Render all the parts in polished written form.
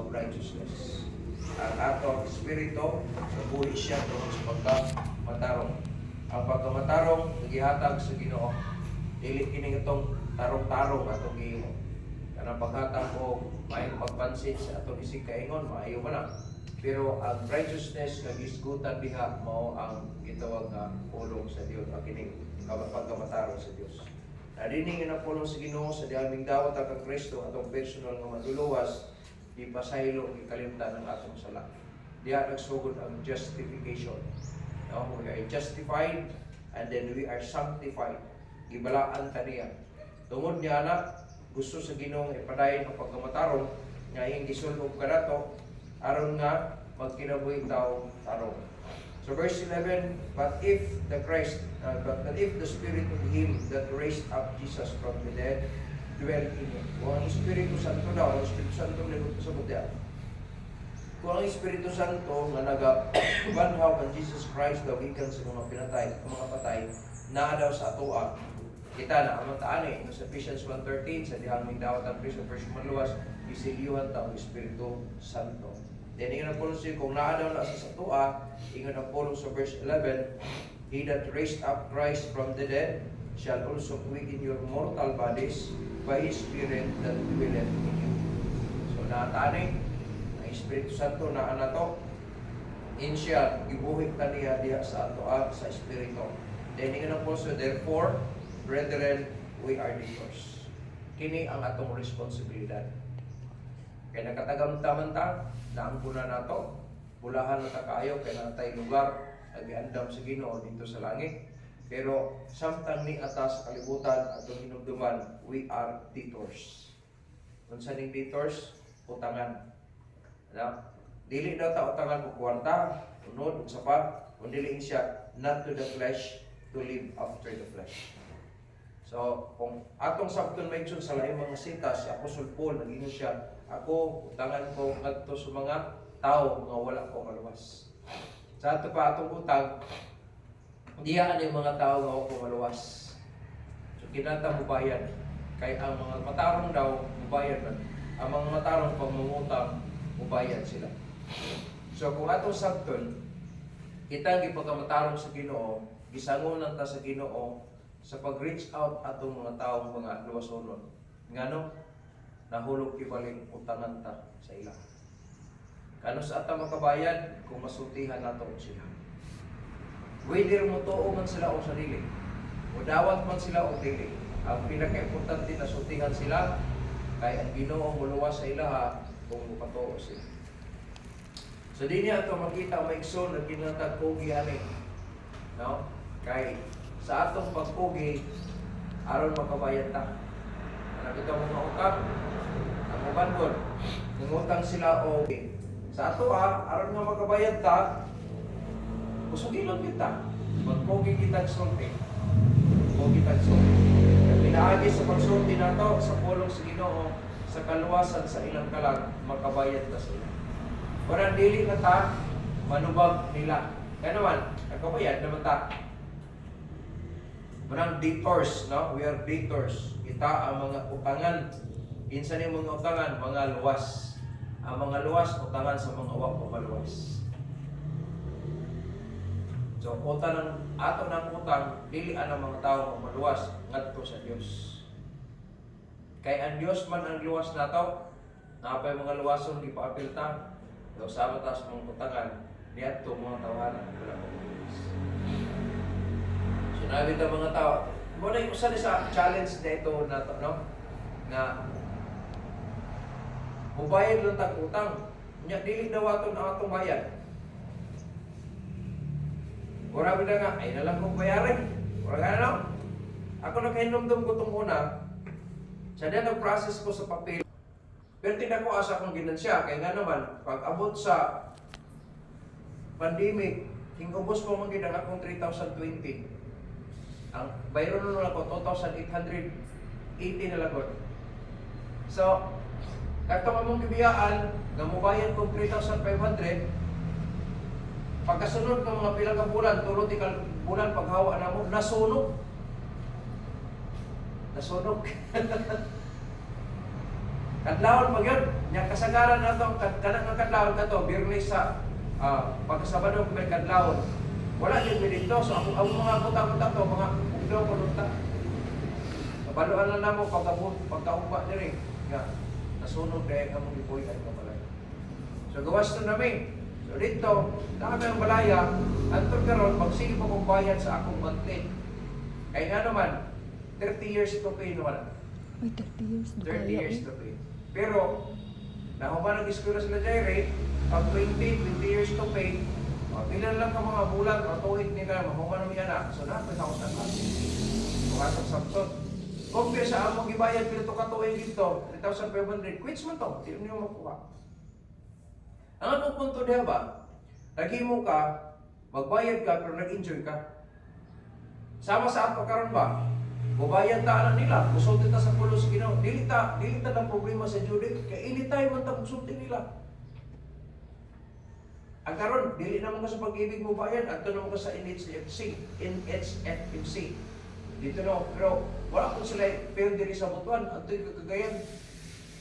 of righteousness. Ang atong espiritu, nabuhi siya tungkol sa pagkamatarong. Ang pagkamatarong, nagihatag sa Ginoo. Dili kini itong tarong-tarong atong gihimo. Kanang paghatag o may pagpansin sa atong isig kaingon, maayo man na. Pero ang righteousness nga gisgutan diha mao ang gitawag nga pulong sa Dios, ang kining pagkamatarong sa Dios. Nadining na pulong sa Ginoo sa diaming dawat ang Kristo atong personal nga maduluwas, di pasaylo ang ikalimtan ng atong sala. Diha nagsugod ang justification. No? We are justified and then we are sanctified. Gibalaan ta niya. Tungod niya na gusto sa Ginoo ipadayon ang pagkamatarong nga iyang gisulog kanato aron nga magkinabuhi tao tarong. So verse 11, but if the Spirit of Him that raised up Jesus from the dead dwell in you. Kung ang Espiritu Santo daw, ang Espiritu Santo nilagod sa budya. Kung ang Espiritu Santo nga nagabanhaw kan Jesus Christ daw gikan sa mga patay, naa daw sa atoa. Kita na ang taani sa Ephesians 1:13 sa dihang may dawat ang Kristo verse maluwas isiliyuhan ta ang Espiritu Santo. Then ingon ang Paul siya kung naa daw na sa satua, ingon ang Paul sa verse 11, he that raised up Christ from the dead shall also quicken your mortal bodies by His Spirit that dwelleth in you. So naatani ang Espiritu Santo naa nato in siya gibuhig ta niya diha sa atoa sa Espiritu. Then ingon ang Paul so therefore brethren, we are debtors. Kini ang atong responsibilidad. Kaya nakatagamtaman ta, naangkuna na to, bulahan na ta kayo, kaya natay lugar, nag-iandam sa Ginoo dito sa langit. Pero samtang ni atas kalibutan at hinumduman, we are debtors. Kung saan yung debtors? Utangan. Dili daw ta utangan ko kwarta, unod, sapat, kung dili siya, not to the flesh, to live after the flesh. So, kung atong sabton mention sa laing mga sita, si Apostol Paul, naging siya, ako, utangan ko ngadto sa mga tao nga wala ko maluwas. Sa ato pa atong utang, diyan yung mga tao nga wala ko maluwas. So, kinata mo bayad. Kaya ang mga matarong daw, mubayad man. Ang mga matarong pag mangutang, mubayad sila. So, kung atong sabton, kitang ipagkamatarong sa Ginoo, gisangunan ta sa Ginoo, sa pag-reach out atong mga taong mga luwasonon. Ngano? Nahulog kibaling utangan ta sa ila. Kano sa ata makabayad kung masutihan nato sila. Whether mo tuo man sila o sarili, o dawat man sila o dili. Ang pinaka-importante na sutihan sila, kay ang Ginoo muluwas sa ilaha kung mupatuo sila. So di niya ito makita maigsoon na kinatagpugi ani. No? Kay sa atong pagpugi, aron makabayad ta. Ano ito mga utang? Ang ubangon, nangutang sila o sa ato aron nga makabayad ta, kusugin lang kita. Magpugi kita sulti. Pugi kita sulti. At pinaagi sa pagsulti na to, sa pulong sa Ginoo, sa kaluwasan sa ilang kalag, makabayad ta sila. Parang dili na ta, manubag nila. Kaya naman, nakabayad naman ta. Parang debtors, no? We are debtors. Kita ang mga utangan. Insan yung mga utangan, mga luwas. Ang mga luwas, utangan sa mga wak o maluwas. So, ato ng utang, dilian ang mga tao o maluwas, ngadto sa Dios. Kay ang Dios man ang luwas nato, napay mga luwason, di pa apilta, daw sama ta sa mga utangan, diadto mga tawanan, wala ko maluwas. Sinabi ito mga tao, muna yung usan sa challenge na ito na ito, no? Na mubayad lang tag utang. Dili daw aton ang atong bayad. Wala na nga, ay nalang kong bayarin. Wala ka na, no? Ako nakahinumdum ko itong una, sa diyan ang process ko sa papel. Pero tinan ko asa kong ginansya. Kaya nga naman, pag abot sa pandemic, hingubos mo magiging ang akong 3,020. Ang bayro nun ako, 2,880 na lagot. So, katong among gibiyaan, nga mubayan kong 3,500, pagkasunod ng mga pilang ka bulan, tulot ikal bulan paghawa na mo, nasunog. Nasunog. Kadlawon pag yun, nya kasagaran na ito, kanang nga kadlawon ka to, Biyernes sa pagkasabado may kadlawon. Wala yun dito, so ang mga buta-buta to, mga ugdaw ko lunta. Kabaluan na namo pagkaumpa na rin. Nga, nasunog dahil ka mong ipoy at kabalay. So gawas na namin. So dito, nakami ang balaya, antong karon magsige pa kong bayad sa akong monthly. Kaya nga naman, 30 years to pay naman. Ay, 30 years. 30 years to pay. Pero, nahuman ang iskula sila direct, pag 20 years to pay, pilan lang ka mga bulan o tuwid nila, mahuman ang anak. So, napit ako sa lahat. Bukasak sabtot. Kung sa among gibayad, pila to katuwid dito, 3,500, quits mo to, hindi mo makuha. Ang anong punto diya ba? Naghimo ka, magbayad ka, pero nag-enjoy ka. Sama sa ato karon ba? Bubayad ta anak nila, musulti ta sa pulo sa Ginoo. Dili ta ng problema sa Jude, kay anytime man ta musulti nila. Ang karon dili na mo ka sa pag-ibig mo bayad, adto na mo ka sa NHFC. Dito no, pero wala ko sila pero diri sa butuan, adto kagayan.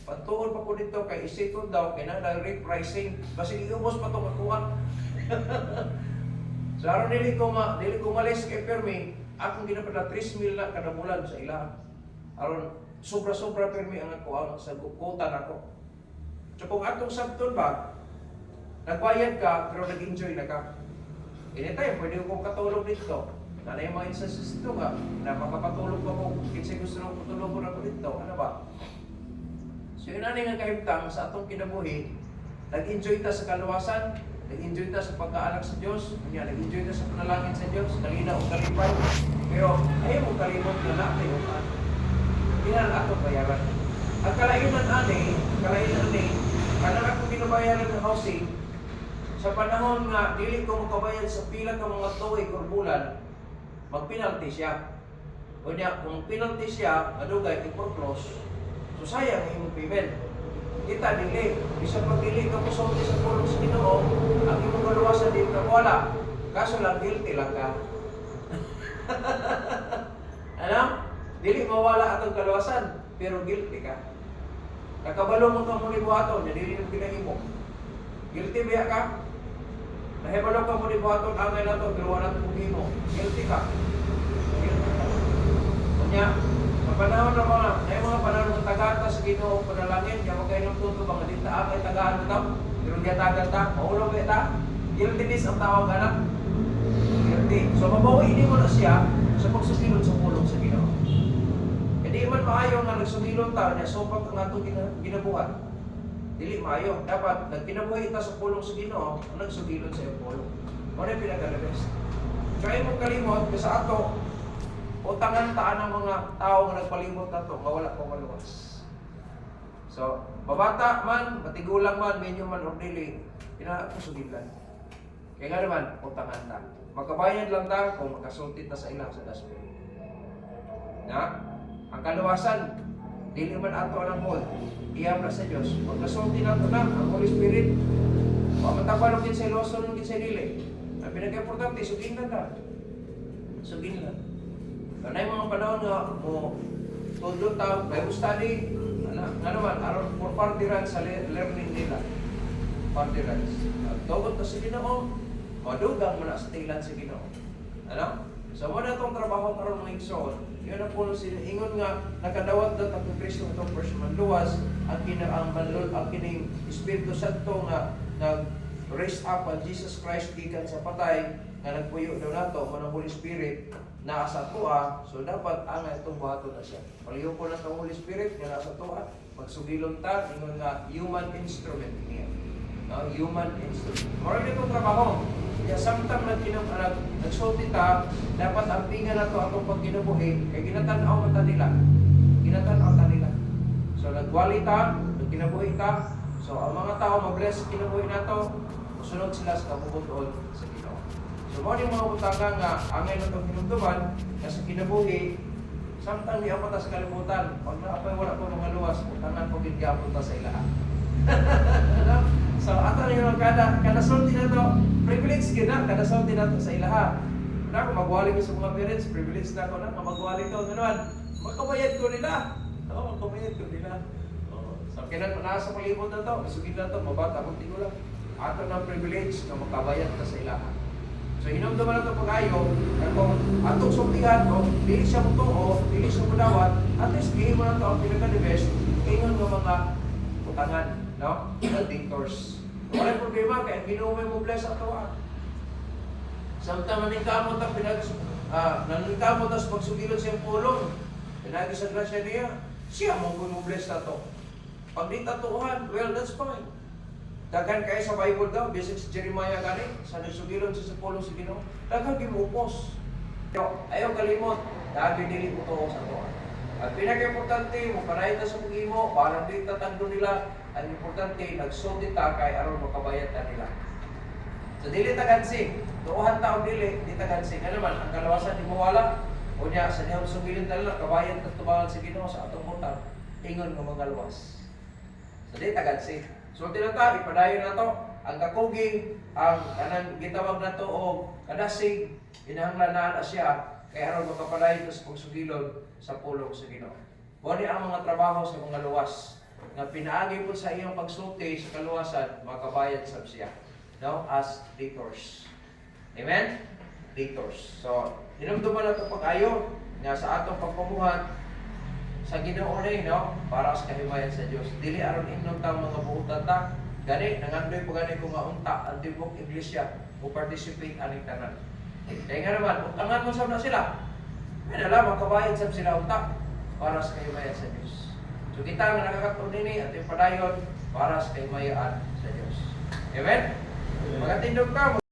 Patuon pa ko dito kay isipon daw kay na direct pricing, basi iubos pa to kakuha. So aron dili ko malis kay permi. Akong ginapadala 3,000 na kada bulan sa ilaha. Aron sobra-sobra permi ang ako ang sa kuota nako. So kung atong sabton ba, nagbayad ka pero nag-enjoy na ka. Anytime pwede ko katulog dito. Nanay mga instances dito nga, napakapatulog ko kung kinsay gusto nang patulog ko na ko dito. Ano ba? So yun nga kahimtang sa atong kinabuhi, nag-enjoy ta sa kaluwasan, nag-enjoy ta sa pagkaalak sa Diyos, nag-enjoy ta sa panalangin sa Diyos, kalina o kalipay. Pero ayaw mo kalimot na natin yung hindi na natin bayaran. Ang kalainan ani, kanang ako binabayaran ng housing, sa panahon nga dili ko makabayad sa pila ka mga tuig or bulan, magpenalty siya. O niya, kung penalty siya, adugay, i-foreclose, so sayang yung payment. Kita dili, bisa pag dili ka musulti sa pulong sa Ginoo, ang imong kaluwasan dito wala. Kaso lang guilty lang ka. Ano? Dili mawala atong kaluwasan, pero guilty ka. Nakabalo mo kang muli buhaton, dili nang pinahimo. Guilty ba ka? Nahibalo ka muli buhaton, angay na to, pero wala nang mo. Guilty ka. Guilty ka. Kanya, sa panahon na mga panahon ng tagata sa Ginoo panalangin, kaya magkainong tuto bang dito ay tagaan mo tao, pero kaya tagan ta, mahulog kaya ta, guiltiness ang tawag anak. Guilty. So mabawi mo na siya sa pagsugilon sa pulong sa Ginoo. Hindi man maayo nga nagsugilon ta niya so pag ang atong ginabuhat. Dili maayo. Dapat nagkinabuhi ta sa pulong sa Ginoo, nagsugilon sa iyong pulong. Mo na pinaka-best. Kaya mo kalimot sa ato utangan taan ng mga tao nga nagpalimot na ito, mawala ko maluwas. So, babata man, matigulang man, medyo man o dili, pinakusugilan. Kaya nga naman, utangan ta. Magkabayad lang ta kung makasultit na sa ilang sa daspo. Na, ang kaluwasan, dili man ato ang hold, iyam na sa Diyos. Magkasulti na ito na, ang Holy Spirit, mamatapalong din sa iloson, din sa dili. Ang pinag-importante, sugin lang na. Sugin lang. Kaya yung mga panahon nga mo tudlo ta Bible study nga naman aron for partirans sa learning nila. Partirans. Tugot ta sa Ginoo, madugang mo na sa tilan sa Ginoo. Ano? So mo na itong trabaho karon mga igsoon. Yun ang puno sila ingon nga nakadawat na ang Kristo itong personal luwas ang kining Espiritu Santo nga nag-raise up ang Jesus Christ gikan sa patay nga nagpuyo daw nato man ang Holy Spirit na sa tuwa, so dapat ang itong buhaton na siya. Paliho ko na itong Holy Spirit nga nasa tuwa, magsugilon ta, ingon nga human instrument niya. No? Human instrument. Maraming itong trabaho. Kaya samtang nagsulti ta, dapat ang pinga na ito atong pagkinabuhi, kaya ginatanaw ta nila. Ginatanaw ta nila. So nagwali ta, nagkinabuhi ta, so ang mga tao mabless kinabuhi na ito, musunod sila sa kabubuton sa Ginoo. So, mga mga utanga nga, angay na itong hinumduman, na sa kinabuhi, samtang di ako ta sa kalimutan, pag naapay wala ko mga luwas, utangan ko gigapon ta sa ilaha. So, ato na yung kada sulti na ito, privilege gina, kada sulti na ito sa ilaha. Na, kung magwali ko sa mga parents, privilege na ako na, magwali ko, gano'n, magkabayad ko nila. Oo, magkabayad ko nila. Sa Kailan naa sa palibot na to, nasugid na to, mabata kung tingko lang. Ato ng privilege na makabayad ka sa ilahan. So hinumduman na ito pag-ayo, at kung atong sultihan ko, dili siya mo o dili siya mo dawat, at least gihin mo na ito ang pinaka-the-best, ingon ng mga utangan, no? The dictors. Walang problema, kaya ginuwi mo bless ato samtang naningkamot ang naningkamot ang pagsugilon siyang pulong, pinagi sa grasya niya, siya mo bless na ito. Pag di tatuhan, well, that's fine. Daghan kayo sa Bible daw, basic si Jeremiah gani, sa nagsugilon siya sa pulong sa Ginoo, daghan gimupos. Ayaw kalimot, dahil dili mo to sa to. At pinaka-importante, mo panay ta sa pag-imo, parang di tatagdo nila, ang importante, nagsulti ta kay aron makabayad ta nila. So dili ta gansing, tuuhan taon dili, di ta gansing. Ano naman, ang kalawasan di mawala, o niya, sa niyang sugilin talaga, kabayad at tubangan sa Ginoo sa atong utang, ingon nga mga luwas. So di ta gansing. So tinata, ipadayon na to, ang kakuging, ang kanang gitawag na to o kadasig, inahanglan na siya, kaya aron makapadayon sa pagsugilon sa pulong sa Ginoo. Boni ang mga trabaho sa mga luwas, nga pinaagi po sa iyong pagsulti sa kaluwasan, makabayad sa siya. No? As debtors. Amen? Debtors. So, hinumduman na ito pag-ayo nga sa atong pagpamuhat sa Ginoo ni, no? Para sa kahimayan sa Dios. Dili aron ingnon ta mga buutan ta. Gani nangandoy pa gani ko nga unta ang tibok iglesia mo participate aning tanan. Kaya nga naman, utangan mo sa na sila. May nalaman kabayad sa sila unta para sa kahimayan sa Dios. So kita nga nakakatun nini at yung padayon para sa kahimayaan sa Dios. Amen? Mga tindog ka.